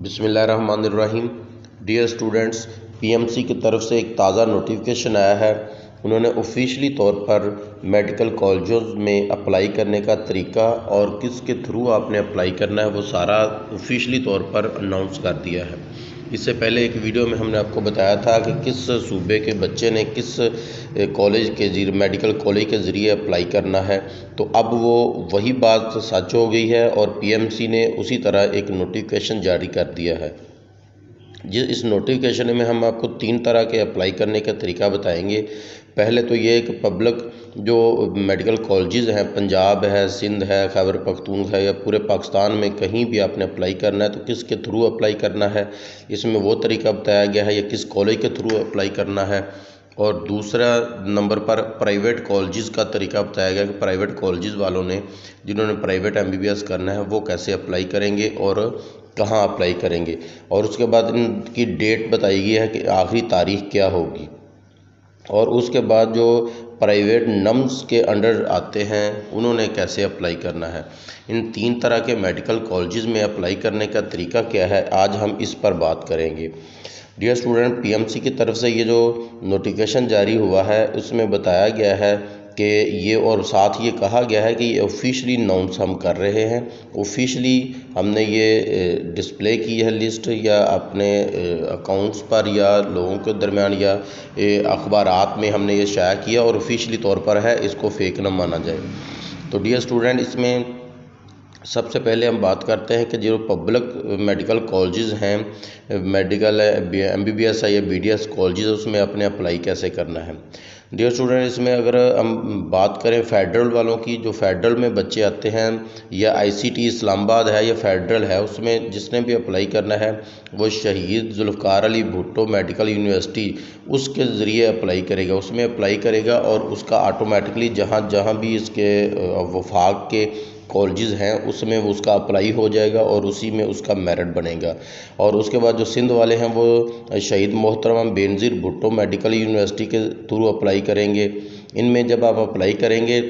बिस्मिल्लाहिर्रहमानिर्रहीम। Dear students, PMC की तरफ से एक ताज़ा नोटिफिकेशन आया है। उन्होंने ऑफिशियली तौर पर मेडिकल कॉलेजों में अप्लाई करने का तरीका और किसके थ्रू आपने अप्लाई करना है वो सारा ऑफिशियली तौर पर अनाउंस कर दिया है। इससे पहले एक वीडियो में हमने आपको बताया था कि किस सूबे के बच्चे ने किस कॉलेज के जरिए मेडिकल कॉलेज के ज़रिए अप्लाई करना है। तो अब वो वही बात सच हो गई है और पीएमसी ने उसी तरह एक नोटिफिकेशन जारी कर दिया है। इस नोटिफिकेशन में हम आपको 3 तरह के अप्लाई करने का तरीका बताएंगे। पहले तो ये कि पब्लिक जो मेडिकल कॉलेजेस हैं, पंजाब है, सिंध है, खैबर पख्तूनख्वा है या पूरे पाकिस्तान में कहीं भी आपने अप्लाई करना है तो किसके थ्रू अप्लाई करना है, इसमें वो तरीका बताया गया है या किस कॉलेज के थ्रू अप्लाई करना है। और दूसरा नंबर पर प्राइवेट कॉलेजेस का तरीका बताया गया कि प्राइवेट कॉलेजेस वालों ने जिन्होंने प्राइवेट एमबीबीएस करना है वो कैसे अप्लाई करेंगे और कहाँ अप्लाई करेंगे। और उसके बाद इनकी डेट बताई गई है कि आखिरी तारीख क्या होगी। और उसके बाद जो प्राइवेट नम्स के अंडर आते हैं उन्होंने कैसे अप्लाई करना है। इन 3 तरह के मेडिकल कॉलेजेस में अप्लाई करने का तरीका क्या है, आज हम इस पर बात करेंगे। डियर स्टूडेंट, पीएमसी की तरफ से ये जो नोटिफिकेशन जारी हुआ है उसमें बताया गया है कि ये, और साथ ये कहा गया है कि ये ऑफिशियली अनाउंस हम कर रहे हैं। ऑफिशियली हमने ये डिस्प्ले की है लिस्ट या अपने अकाउंट्स पर या लोगों के दरमियान या अखबारात में हमने ये शाया किया और ऑफिशियली तौर पर है, इसको फेक न माना जाए। तो डियर स्टूडेंट, इसमें सबसे पहले हम बात करते हैं कि जो पब्लिक मेडिकल कॉलेजेस हैं, मेडिकल एमबीबीएस है या बीडीएस कॉलेजेस, उसमें अपने अप्लाई कैसे करना है। डियर स्टूडेंट, इसमें अगर हम बात करें फेडरल वालों की, जो फेडरल में बच्चे आते हैं या आईसीटी इस्लामाबाद है या फेडरल है, उसमें जिसने भी अप्लाई करना है वो शहीद जुल्फ़िकार अली भुट्टो मेडिकल यूनिवर्सिटी उसके ज़रिए अप्लाई करेगा, उसमें अप्लाई करेगा और उसका ऑटोमेटिकली जहाँ जहाँ भी इसके वफाक के कॉलेजेस हैं उसमें वो उसका अप्लाई हो जाएगा और उसी में उसका मेरिट बनेगा। और उसके बाद जो सिंध वाले हैं वो शहीद मोहतरमा बेनज़ीर भुट्टो मेडिकल यूनिवर्सिटी के थ्रू अप्लाई करेंगे। इनमें जब आप अप्लाई करेंगे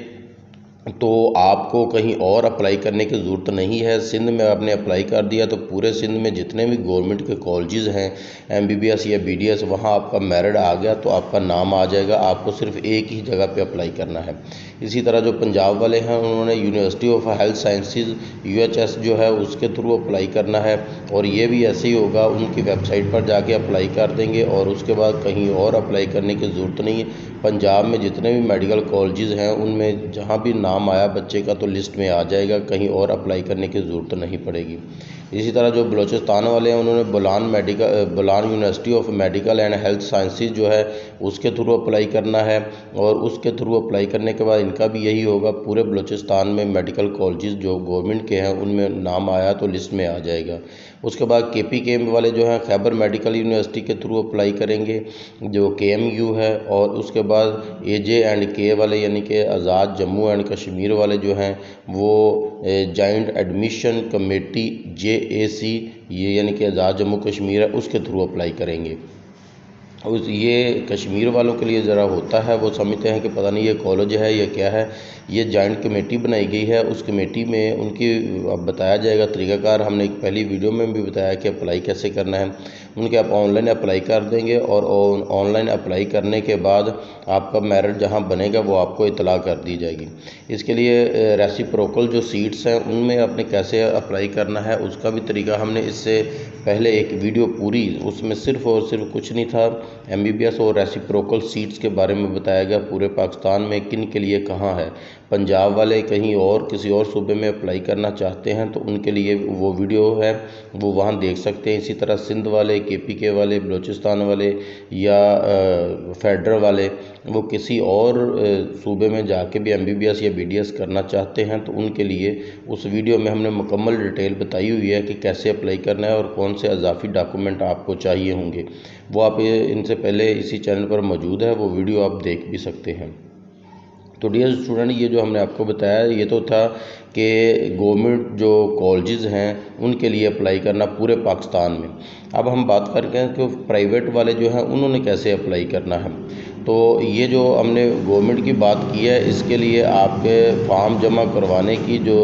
तो आपको कहीं और अप्लाई करने की ज़रूरत नहीं है। सिंध में आपने अप्लाई कर दिया तो पूरे सिंध में जितने भी गवर्नमेंट के कॉलेजेस हैं एमबीबीएस या बीडीएस, वहाँ आपका मेरिट आ गया तो आपका नाम आ जाएगा। आपको सिर्फ एक ही जगह पे अप्लाई करना है। इसी तरह जो पंजाब वाले हैं उन्होंने university of health sciences UHS जो है उसके थ्रू अप्लाई करना है और ये भी ऐसे ही होगा, उनकी वेबसाइट पर जाके अप्लाई कर देंगे और उसके बाद कहीं और अप्लाई करने की ज़रूरत नहीं है। पंजाब में जितने भी मेडिकल कॉलेजेस हैं उनमें जहाँ भी नाम आया बच्चे का तो लिस्ट में आ जाएगा, कहीं और अप्लाई करने की ज़रूरत नहीं पड़ेगी। इसी तरह जो बलूचिस्तान वाले हैं उन्होंने Bolan university of medical and health sciences जो है उसके थ्रू अप्लाई करना है और उसके थ्रू अप्लाई करने के बाद इनका भी यही होगा, पूरे बलूचिस्तान में मेडिकल कॉलेजेस जो गवर्नमेंट के हैं उनमें नाम आया तो लिस्ट में आ जाएगा। उसके बाद केपीकेएम वाले जो हैं खैबर मेडिकल यूनिवर्सिटी के थ्रू अप्लाई करेंगे जो केएमयू है। और उसके बाद एजे एंड के वाले यानी कि आज़ाद जम्मू एंड कश्मीर वाले जो हैं वो जॉइंट एडमिशन कमेटी जेएसी ये यानी कि आज़ाद जम्मू कश्मीर है उसके थ्रू अप्लाई करेंगे। ये कश्मीर वालों के लिए ज़रा होता है, वो समझते हैं कि पता नहीं ये कॉलेज है या क्या है। ये जॉइंट कमेटी बनाई गई है, उस कमेटी में उनकी अब बताया जाएगा तरीक़ाकार। हमने एक पहली वीडियो में भी बताया कि अप्लाई कैसे करना है। उनके आप ऑनलाइन अप्लाई कर देंगे और ऑनलाइन अप्लाई करने के बाद आपका मेरिट जहाँ बनेगा वो आपको इतला कर दी जाएगी। इसके लिए रेसिप्रोकल जो सीट्स हैं उनमें आपने कैसे अप्लाई करना है उसका भी तरीका हमने इससे पहले एक वीडियो पूरी, उसमें सिर्फ़ और सिर्फ कुछ नहीं था, एमबीबीएस और रेसिप्रोकल सीट्स के बारे में बताया गया पूरे पाकिस्तान में किन के लिए कहाँ है। पंजाब वाले कहीं और किसी और सूबे में अप्लाई करना चाहते हैं तो उनके लिए वो वीडियो है, वो वहाँ देख सकते हैं। इसी तरह सिंध वाले, केपीके वाले, बलूचिस्तान वाले या फेडरल वाले वो किसी और सूबे में जाके भी एमबीबीएस या बीडीएस करना चाहते हैं तो उनके लिए उस वीडियो में हमने मुकम्मल डिटेल बताई हुई है कि कैसे अप्लाई करना है और कौन से इजाफी डॉक्यूमेंट आपको चाहिए होंगे। वो आप इनसे पहले इसी चैनल पर मौजूद है, वो वीडियो आप देख भी सकते हैं। तो डियर स्टूडेंट, ये जो हमने आपको बताया ये तो था कि गवर्नमेंट जो कॉलेजेस हैं उनके लिए अप्लाई करना पूरे पाकिस्तान में। अब हम बात करते हैं कि प्राइवेट वाले जो हैं उन्होंने कैसे अप्लाई करना है। तो ये जो हमने गवर्नमेंट की बात की है इसके लिए आपके फॉर्म जमा करवाने की जो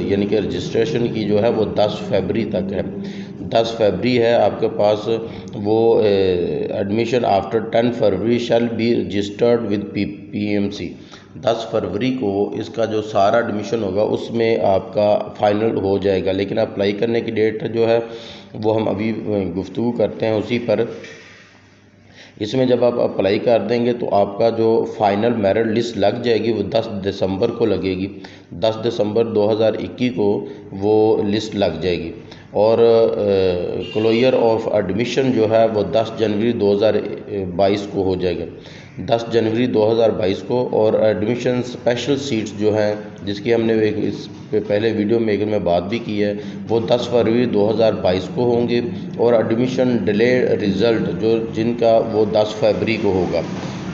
यानी कि रजिस्ट्रेशन की जो है वो 10 फरवरी तक है। 10 फरवरी है आपके पास, वो admission after 10 February shall be registered with PMC। 10 फरवरी को इसका जो सारा एडमिशन होगा उसमें आपका फ़ाइनल हो जाएगा, लेकिन अप्लाई करने की डेट जो है वो हम अभी गुफ्तगू करते हैं उसी पर। इसमें जब आप अप्लाई कर देंगे तो आपका जो फाइनल मेरिट लिस्ट लग जाएगी वो 10 दिसंबर को लगेगी। 10 दिसंबर 2021 को वो लिस्ट लग जाएगी और क्लोजर ऑफ एडमिशन जो है वो 10 जनवरी 2022 को हो जाएगा। 10 जनवरी 2022 को। और एडमिशन स्पेशल सीट्स जो हैं जिसकी हमने इस पहले वीडियो में बात भी की है वो 10 फरवरी 2022 को होंगे। और एडमिशन डिले रिज़ल्ट जो जिनका वो 10 फरवरी को होगा,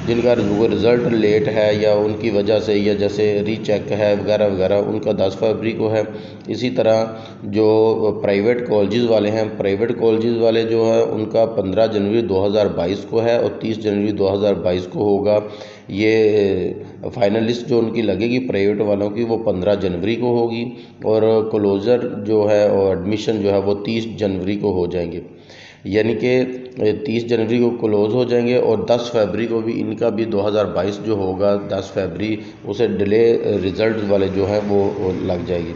जिनका रिज़ल्ट लेट है या उनकी वजह से या जैसे रीचेक है वगैरह वगैरह, उनका 10 फरवरी को है। इसी तरह जो प्राइवेट कॉलेजेस वाले हैं, प्राइवेट कॉलेजेस वाले जो है उनका 15 जनवरी 2022 को है और 30 जनवरी 2022 को होगा। ये फाइनल लिस्ट जो उनकी लगेगी प्राइवेट वालों की वो 15 जनवरी को होगी और क्लोज़र जो है और एडमिशन जो है वो 30 जनवरी को हो जाएंगे, यानी कि 30 जनवरी को क्लोज़ हो जाएंगे। और 10 फरवरी को भी इनका भी 2022 जो होगा 10 फरवरी उसे डिले रिज़ल्ट वाले जो हैं वो लग जाएगी।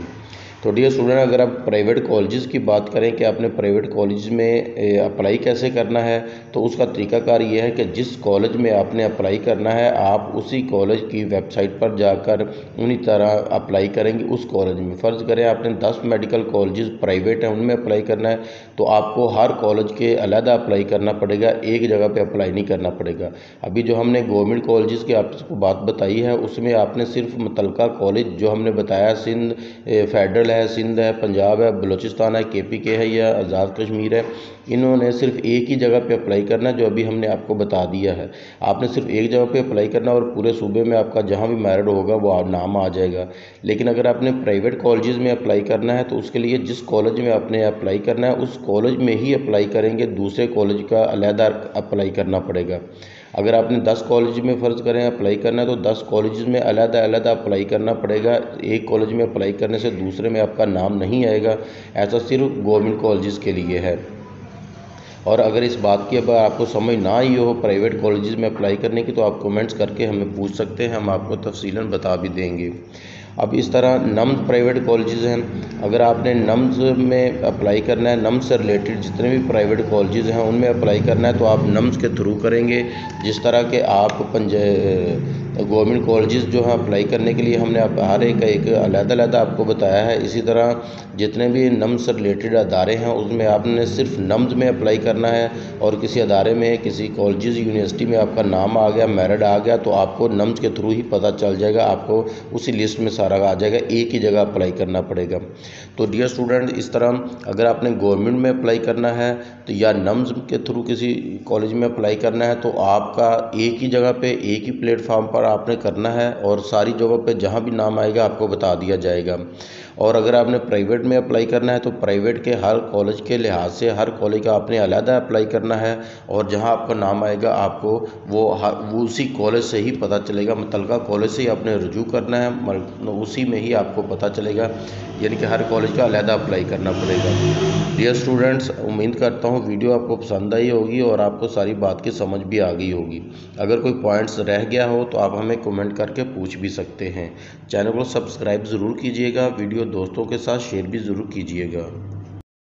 तो डियर स्टूडेंट, अगर आप प्राइवेट कॉलेजेस की बात करें कि आपने प्राइवेट कॉलेज में अप्लाई कैसे करना है, तो उसका तरीकाकार ये है कि जिस कॉलेज में आपने अप्लाई करना है आप उसी कॉलेज की वेबसाइट पर जाकर उन्हीं तरह अप्लाई करेंगे उस कॉलेज में। फ़र्ज़ करें आपने 10 मेडिकल कॉलेजेस प्राइवेट हैं उनमें अप्लाई करना है तो आपको हर कॉलेज के अलग अप्लाई करना पड़ेगा, एक जगह पर अप्लाई नहीं करना पड़ेगा। अभी जो हमने गवर्नमेंट कॉलेजेस की आपको बात बताई है उसमें आपने सिर्फ मुतलका कॉलेज जो हमने बताया सिंध फेडरल है, सिंध है, पंजाब है, बलूचिस्तान है, KPK है या आज़ाद कश्मीर है, इन्होंने सिर्फ एक ही जगह पे अप्लाई करना है जो अभी हमने आपको बता दिया है। आपने सिर्फ एक जगह पे अप्लाई करना और पूरे सूबे में आपका जहाँ भी मेरिट होगा वो नाम आ जाएगा। लेकिन अगर आपने प्राइवेट कॉलेजेस में अप्लाई करना है तो उसके लिए जिस कॉलेज में आपने अप्लाई करना है उस कॉलेज में ही अप्लाई करेंगे, दूसरे कॉलेज का अलहदा अप्लाई करना पड़ेगा। अगर आपने 10 कॉलेज में फ़र्ज़ करें अप्लाई करना है तो 10 कॉलेज में अलग-अलग अप्लाई करना पड़ेगा। एक कॉलेज में अप्लाई करने से दूसरे में आपका नाम नहीं आएगा। ऐसा सिर्फ गवर्नमेंट कॉलेजेस के लिए है। और अगर इस बात की अब आपको समझ ना आई हो प्राइवेट कॉलेजेस में अप्लाई करने की तो आप कमेंट्स करके हमें पूछ सकते हैं, हम आपको तफसीलन बता भी देंगे। अब इस तरह नम्स प्राइवेट कॉलेजेस हैं, अगर आपने नम्स में अप्लाई करना है, नम्स से रिलेटेड जितने भी प्राइवेट कॉलेजेस हैं उनमें अप्लाई करना है तो आप नम्स के थ्रू करेंगे। जिस तरह के आप गवर्नमेंट कॉलेजेस जो हैं अप्लाई करने के लिए हमने हर एक अलग आपको बताया है, इसी तरह जितने भी नम्स से रिलेटेड अदारे हैं उसमें आपने सिर्फ नम्स में अप्लाई करना है। और किसी अदारे में किसी कॉलेजेस यूनिवर्सिटी में आपका नाम आ गया, मेरिट आ गया तो आपको नम्स के थ्रू ही पता चल जाएगा, आपको उसी लिस्ट में सारा आ जाएगा, एक ही जगह अप्लाई करना पड़ेगा। तो डियर स्टूडेंट, इस तरह अगर आपने गवर्नमेंट में अप्लाई करना है तो या नम्स के थ्रू किसी कॉलेज में अप्लाई करना है तो आपका एक ही जगह पे एक ही प्लेटफॉर्म पर आपने करना है और सारी जगहों पे जहाँ भी नाम आएगा आपको बता दिया जाएगा। और अगर आपने प्राइवेट में अप्लाई करना है तो प्राइवेट के हर कॉलेज के लिहाज से हर कॉलेज का आपने अलग अप्लाई करना है और जहां आपका नाम आएगा आपको वो उसी कॉलेज से ही पता चलेगा, मुतलका कॉलेज से ही आपने रुजू करना है, उसी में ही आपको पता चलेगा, यानी कि हर कॉलेज का अलग अप्लाई करना पड़ेगा। डियर स्टूडेंट्स, उम्मीद करता हूँ वीडियो आपको पसंद आई होगी और आपको सारी बात की समझ भी आ गई होगी। अगर कोई पॉइंट्स रह गया हो तो आप हमें कमेंट करके पूछ भी सकते हैं। चैनल को सब्सक्राइब ज़रूर कीजिएगा, वीडियो दोस्तों के साथ शेयर भी ज़रूर कीजिएगा।